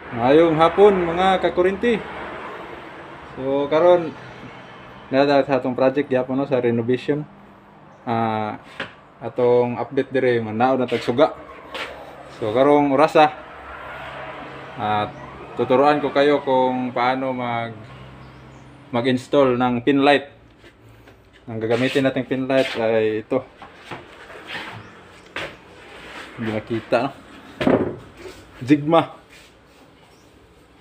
Ngayong hapon mga kakurinti. So karon nada sa atong project gyapon no sa renovation. Atong update dire manaw na tagsuga. So karong orasa at tuturuan ko kayo kung paano mag-install ng pin light. Ang gagamitin nating pin light ay ito. Hindi nakita no. Sigma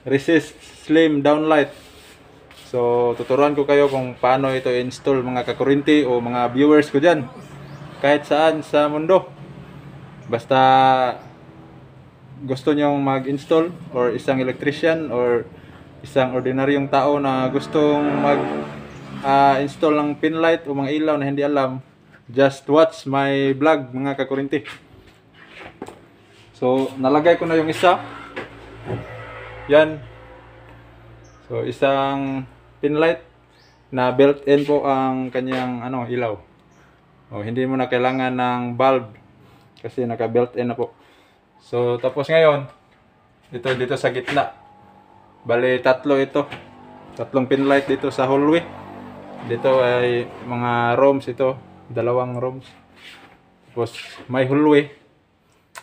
Resist Slim Downlight. So tuturuan ko kayo kung paano ito install mga kakurinti o mga viewers ko dyan kahit saan sa mundo. Basta gusto nyong mag-install or isang electrician or isang ordinaryong tao na gustong mag-install ng pin light o mga ilaw na hindi alam, just watch my vlog mga kakurinti. So nalagay ko na yung isa. Yan. So isang pin light na built-in po ang kanyang ilaw. Hindi mo na kailangan ng bulb kasi naka built-in na po. So tapos ngayon dito sa gitna. Bali tatlo ito. Tatlong pin light dito sa hallway. Dito ay mga rooms ito, dalawang rooms. Tapos may hallway.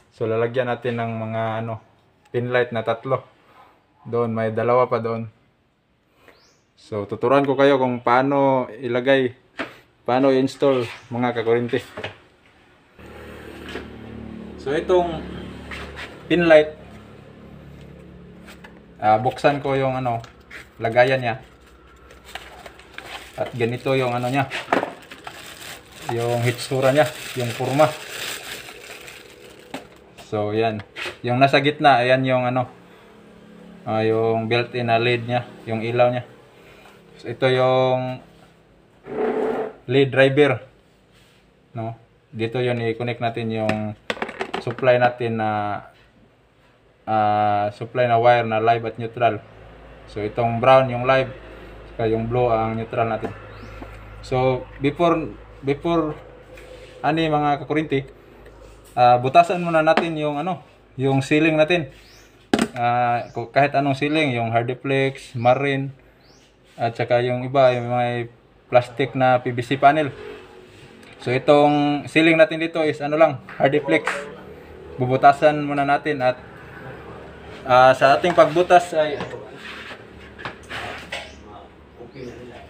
So lalagyan natin ng mga pin light na tatlo. Doon may dalawa pa doon. So tuturuan ko kayo kung paano ilagay, paano i-install mga kakurinti. So itong pin light, buksan ko yung lagayan niya. At ganito yung niya, yung hitsura niya, yung forma. So yan, yung nasa gitna, ayan yung yung built-in na LED niya, yung ilaw niya. So, ito yung LED driver, no? Dito yun i-connect natin yung supply natin na supply na wire na live at neutral. So itong brown yung live, saka yung blue ang neutral natin. So before mga kakurinti, butasan muna natin yung yung ceiling natin. Kahit anong ceiling, yung hardiplex, marine, at saka yung iba, yung may plastic na PVC panel. So itong ceiling natin dito is lang, hardiplex. Bubutasan muna natin at sa ating pagbutas ay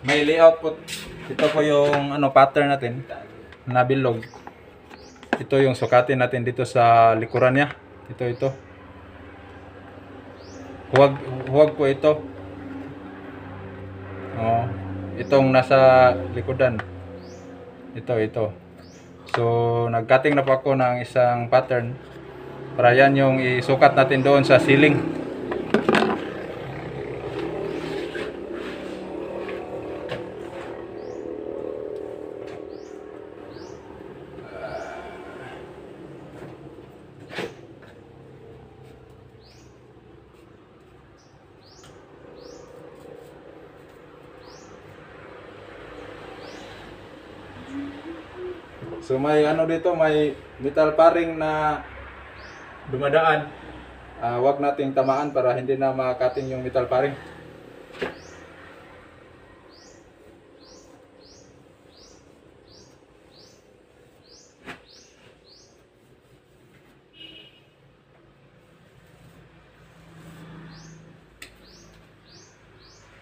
may layout po. Ito po yung pattern natin na bilog. Ito yung sukatin natin dito sa likuran niya. Ito. Huwag po ito. Itong nasa likodan. Ito. So nag-cutting na po ako ng isang pattern para yan yung isukat natin doon sa ceiling. So may dito, may metal paring na dumadaan. Wag nating tamaan para hindi na makating yung metal paring.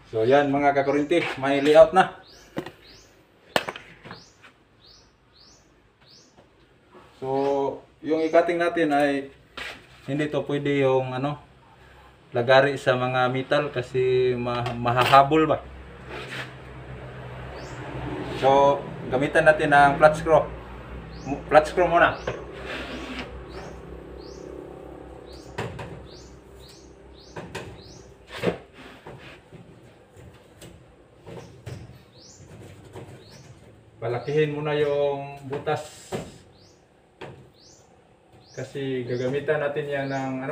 So yan mga kakurinti, may layout na. So, yung i-cutting natin ay hindi to pwede yung lagari sa mga metal kasi mahahabol ba. So, gamitan natin ng flat screw. Flat screw muna. Palakihin muna yung butas. Kasi gagamitan natin yan ng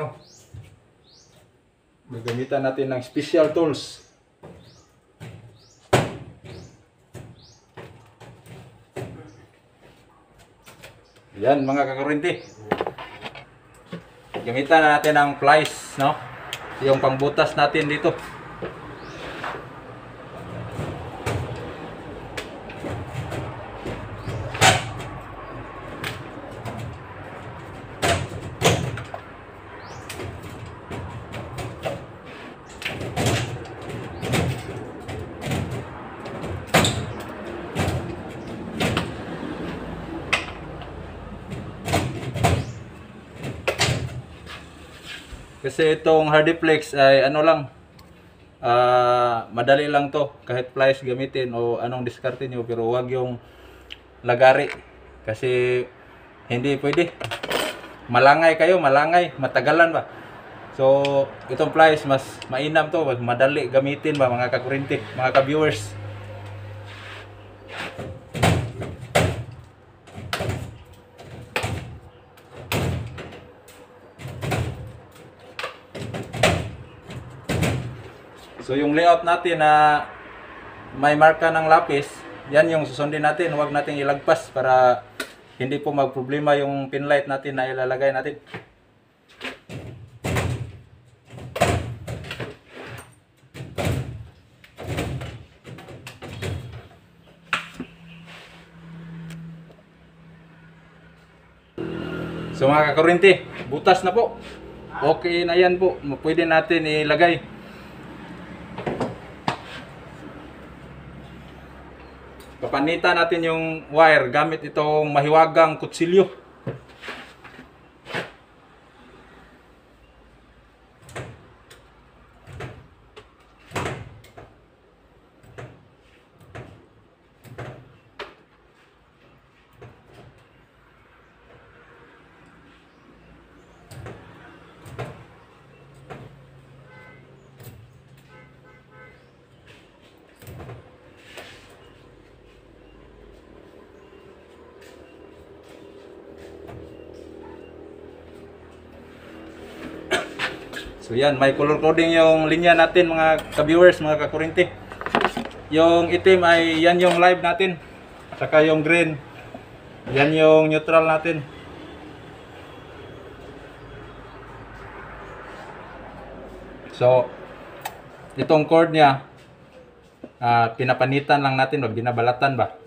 gagamitan natin ng special tools. Yan mga kakurinti. Gamitan natin ng plies, no? yung pangbutas natin dito. Kasi itong Hardiplex ay ano lang, madali lang to, kahit pliers gamitin o anong diskarte nyo, pero wag yung lagari kasi hindi pwede, malangay kayo, matagalan ba. So itong pliers mas mainam to, mas madali gamitin ba mga kakurinti, mga ka-viewers. So yung layout natin na may marka ng lapis, yan yung susundin natin. Huwag natin ilagpas para hindi po magproblema yung pin light natin na ilalagay natin. So mga kakurinti, butas na po. Okay na yan po. Pwede natin ilagay. Papanitan natin yung wire gamit itong mahiwagang kutsilyo. So yan, may color coding yung linya natin mga ka-viewers, mga kakurinti. Yung itim ay yan yung live natin. Saka yung green, yan yung neutral natin. So itong cord niya, pinapanitan lang natin, binabalatan ba.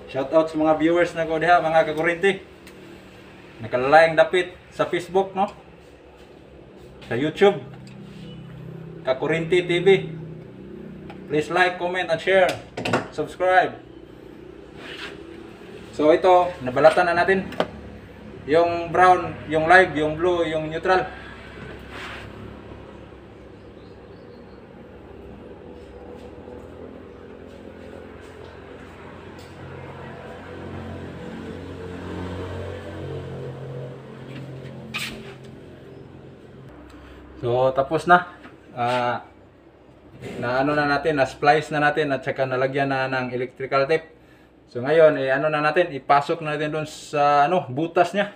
Shout out sa mga viewers na ko diha, mga kakurinti. Nakalayang dapit sa Facebook, no? Sa YouTube. Kakurinti TV. Please like, comment, and share. Subscribe. So ito, nabalatan na natin. Yung brown, yung live, yung blue, yung neutral. So tapos na. Na ano na natin, na splice na natin at saka nalagyan na ng electrical tape. So ngayon, ano na natin, ipasok na natin doon sa butas niya.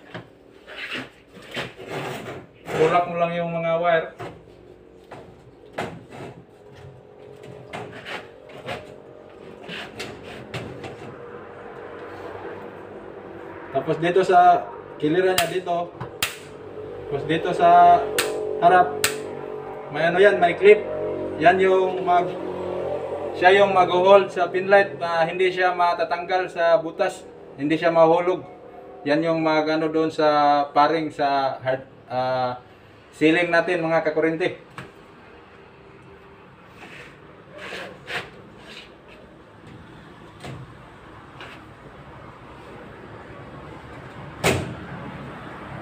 Tulak mo lang yung mga wire. Tapos dito sa kiliran niya dito. Tapos dito sa harap, may yan, may clip. Yan yung siya yung mag-hold sa pin light na hindi siya matatanggal sa butas, hindi siya mahulog. Yan yung doon sa paring sa ceiling natin, mga kakurinti.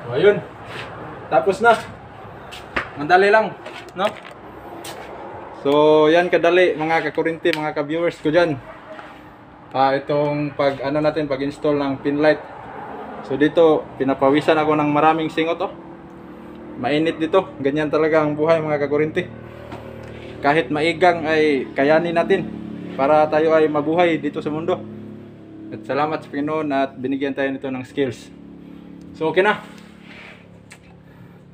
So ayun, tapos na. Madali lang, no? So yan kadali mga kakurinti, mga ka-viewers ko dyan. Itong pag-install ng pin light. So dito, pinapawisan ako ng maraming singot, oh. Mainit dito, ganyan talaga ang buhay, mga kakurinti. Kahit maigang ay kayanin natin para tayo ay mabuhay dito sa mundo. At salamat sa Panginoon at binigyan tayo nito ng skills. So okay na.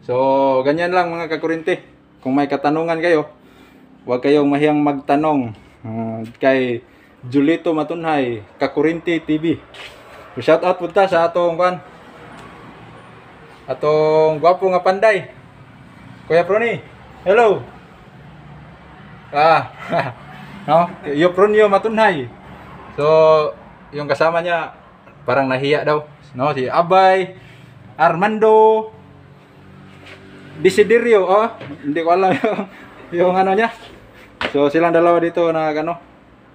So ganyan lang mga kakurinti. Kung may katanungan kayo, huwag kayong mahiyang magtanong kay Julito Matunhay, Kakurinti TV. So, shout out punta sa atong gwapo nga panday. Kuya Proni. Hello. No, Yopronio Matunhay. So, yung kasama niya parang nahiya daw, no? Si Abay, Armando, Desiderio, hindi ko alam yung ano niya. So, silang dalawa dito na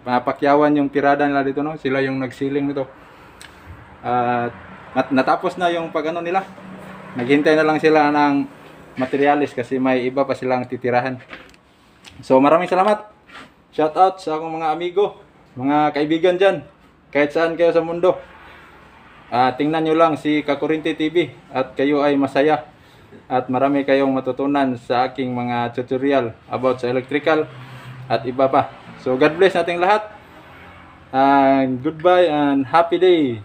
mapakyawan yung tirada nila dito, no? Sila yung nagsiling nito. Natapos na yung nila. Naghintay na lang sila ng materialis kasi may iba pa silang titirahan. So, maraming salamat. Shout out sa akong mga amigo, mga kaibigan dyan, kahit saan kayo sa mundo. Tingnan nyo lang si Kakurinti TV at kayo ay masaya at marami kayong matutunan sa aking mga tutorial about sa electrical at iba pa. So God bless nating lahat. Goodbye and happy day.